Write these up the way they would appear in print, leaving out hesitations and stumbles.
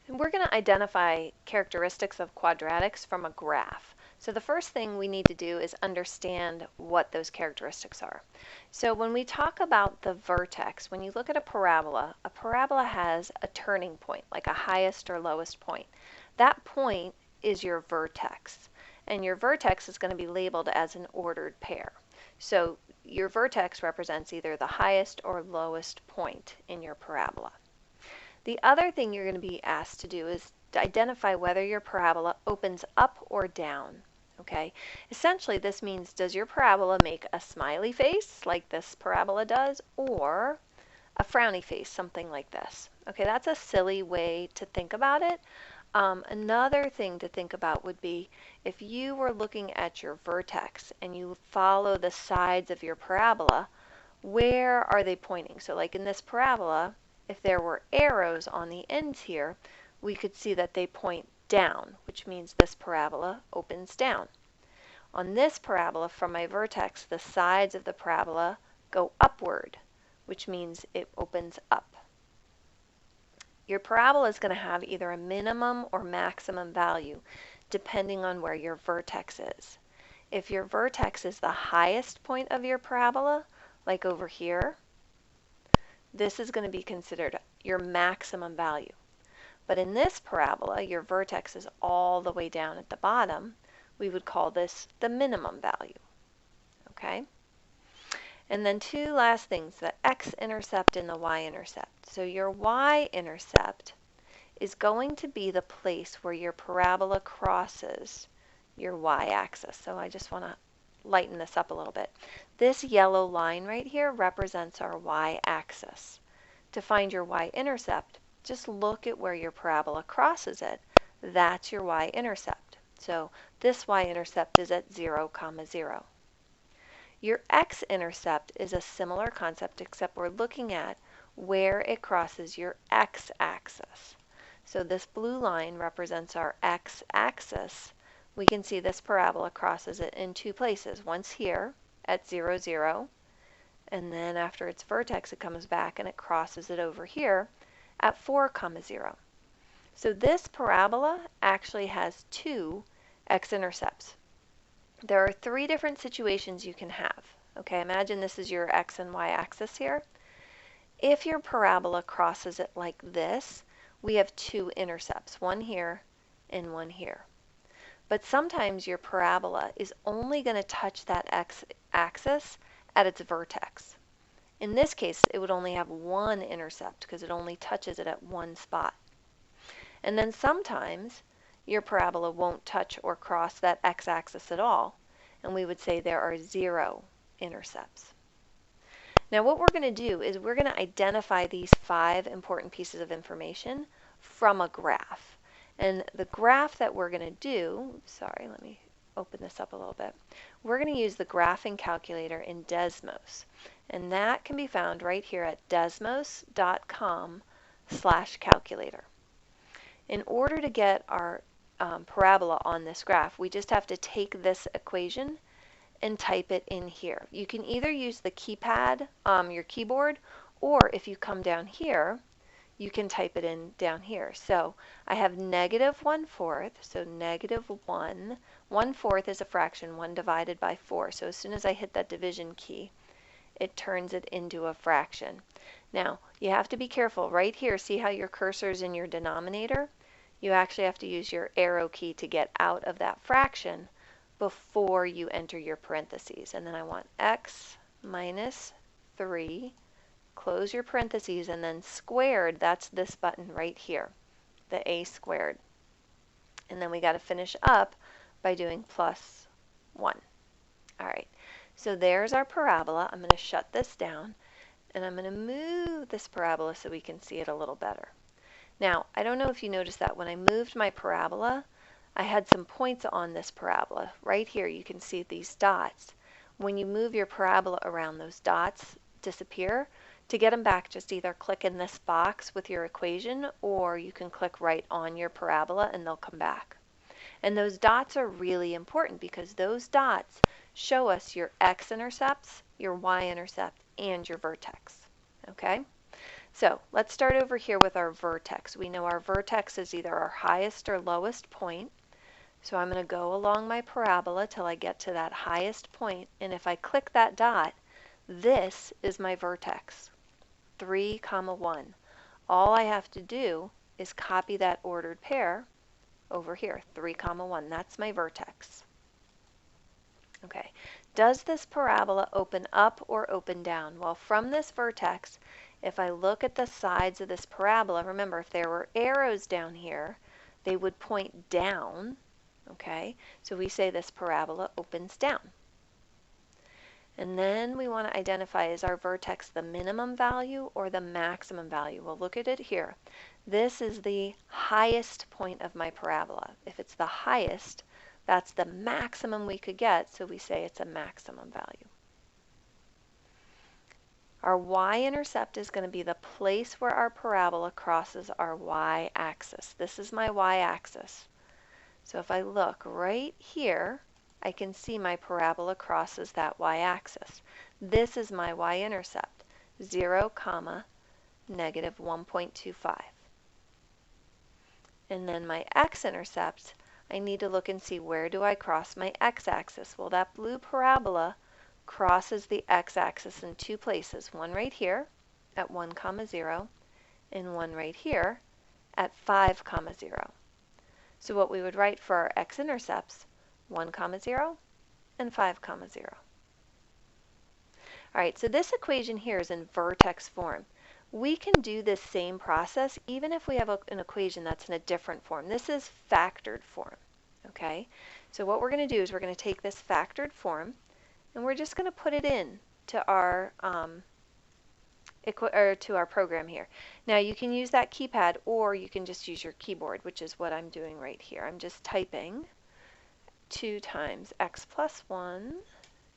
And we're going to identify characteristics of quadratics from a graph. So the first thing we need to do is understand what those characteristics are. So when we talk about the vertex, when you look at a parabola has a turning point, like a highest or lowest point. That point is your vertex, and your vertex is going to be labeled as an ordered pair. So your vertex represents either the highest or lowest point in your parabola. The other thing you're going to be asked to do is to identify whether your parabola opens up or down. Okay, essentially this means, does your parabola make a smiley face like this parabola does, or a frowny face, something like this? Okay, that's a silly way to think about it. Another thing to think about would be if you were looking at your vertex and you follow the sides of your parabola, where are they pointing? So like in this parabola, if there were arrows on the ends here, we could see that they point down, which means this parabola opens down. On this parabola from my vertex, the sides of the parabola go upward, which means it opens up. Your parabola is going to have either a minimum or maximum value depending on where your vertex is. If your vertex is the highest point of your parabola, like over here, this is going to be considered your maximum value. But in this parabola, your vertex is all the way down at the bottom. We would call this the minimum value. Okay? And then two last things, the x-intercept and the y-intercept. So your y-intercept is going to be the place where your parabola crosses your y-axis. So I just want to lighten this up a little bit. This yellow line right here represents our y-axis. To find your y-intercept, just look at where your parabola crosses it. That's your y-intercept. So this y-intercept is at 0, 0. Your x-intercept is a similar concept, except we're looking at where it crosses your x-axis. So this blue line represents our x-axis. We can see this parabola crosses it in two places. Once here at 0, 0, and then after its vertex it comes back and it crosses it over here at 4, 0. So this parabola actually has two x-intercepts. There are three different situations you can have. Okay, imagine this is your x and y axis here. If your parabola crosses it like this, we have two intercepts, one here and one here. But sometimes your parabola is only going to touch that x-axis at its vertex. In this case, it would only have one intercept because it only touches it at one spot. And then sometimes your parabola won't touch or cross that x-axis at all, and we would say there are 0 intercepts. Now what we're going to do is we're going to identify these 5 important pieces of information from a graph. And the graph that we're going to do, sorry, let me open this up a little bit. We're going to use the graphing calculator in Desmos. And that can be found right here at desmos.com/calculator. In order to get our parabola on this graph, we just have to take this equation and type it in here. You can either use the keypad, your keyboard, or if you come down here, you can type it in down here. So I have -1/4, so -1. 1/4 is a fraction, 1 divided by 4. So as soon as I hit that division key, it turns it into a fraction. Now, you have to be careful. Right here, see how your cursor is in your denominator? You actually have to use your arrow key to get out of that fraction before you enter your parentheses. And then I want x minus 3, close your parentheses, and then squared, that's this button right here, the a squared. And then we got to finish up by doing +1. All right, so there's our parabola. I'm going to shut this down, and I'm going to move this parabola so we can see it a little better. Now, I don't know if you noticed that when I moved my parabola, I had some points on this parabola. Right here, you can see these dots. When you move your parabola around, those dots disappear. To get them back, just either click in this box with your equation, or you can click right on your parabola and they'll come back. And those dots are really important because those dots show us your x-intercepts, your y-intercept, and your vertex. Okay? So let's start over here with our vertex. We know our vertex is either our highest or lowest point. So I'm going to go along my parabola till I get to that highest point, and if I click that dot, this is my vertex, 3, 1. All I have to do is copy that ordered pair over here, 3, 1. That's my vertex. Okay, does this parabola open up or open down? Well, from this vertex, if I look at the sides of this parabola, remember if there were arrows down here, they would point down. Okay, so we say this parabola opens down. And then we want to identify, is our vertex the minimum value or the maximum value? Well, look at it here. This is the highest point of my parabola. If it's the highest, that's the maximum we could get, so we say it's a maximum value. Our y-intercept is going to be the place where our parabola crosses our y-axis. This is my y-axis. So if I look right here, I can see my parabola crosses that y-axis. This is my y-intercept, 0, negative 1.25. And then my x-intercept, I need to look and see where do I cross my x-axis. Well, that blue parabola crosses the x-axis in two places, one right here at 1, 0, and one right here at 5, 0. So what we would write for our x-intercepts, 1, 0, and 5, 0. All right, so this equation here is in vertex form. We can do this same process even if we have an equation that's in a different form. This is factored form, okay? So what we're going to do is we're going to take this factored form and we're just going to put it in to our program here. Now you can use that keypad or you can just use your keyboard, which is what I'm doing right here. I'm just typing 2 times x plus 1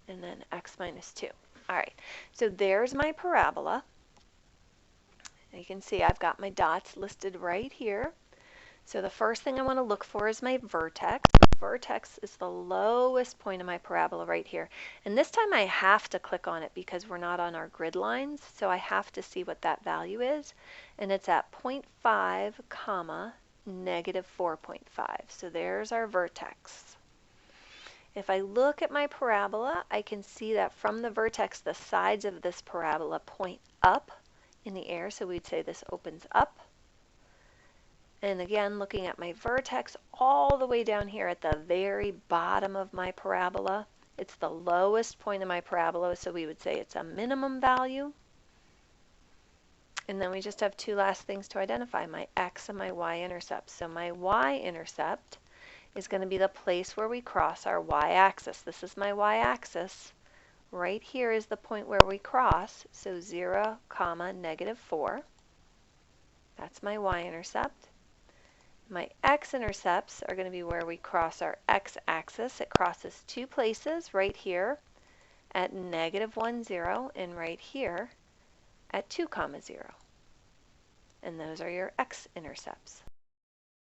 and then x minus 2. All right, so there's my parabola. You can see I've got my dots listed right here. So the first thing I want to look for is my vertex. Vertex is the lowest point of my parabola right here. And this time I have to click on it because we're not on our grid lines, so I have to see what that value is. And it's at 0.5, negative 4.5. So there's our vertex. If I look at my parabola, I can see that from the vertex, the sides of this parabola point up in the air, so we'd say this opens up. And again, looking at my vertex all the way down here at the very bottom of my parabola, it's the lowest point of my parabola, so we would say it's a minimum value. And then we just have 2 last things to identify, my x and my y-intercept. So my y-intercept is going to be the place where we cross our y-axis. This is my y-axis. Right here is the point where we cross, so 0, negative 4. That's my y-intercept. My x-intercepts are going to be where we cross our x-axis. It crosses 2 places, right here at negative 1, 0, and right here at 2, 0. And those are your x-intercepts.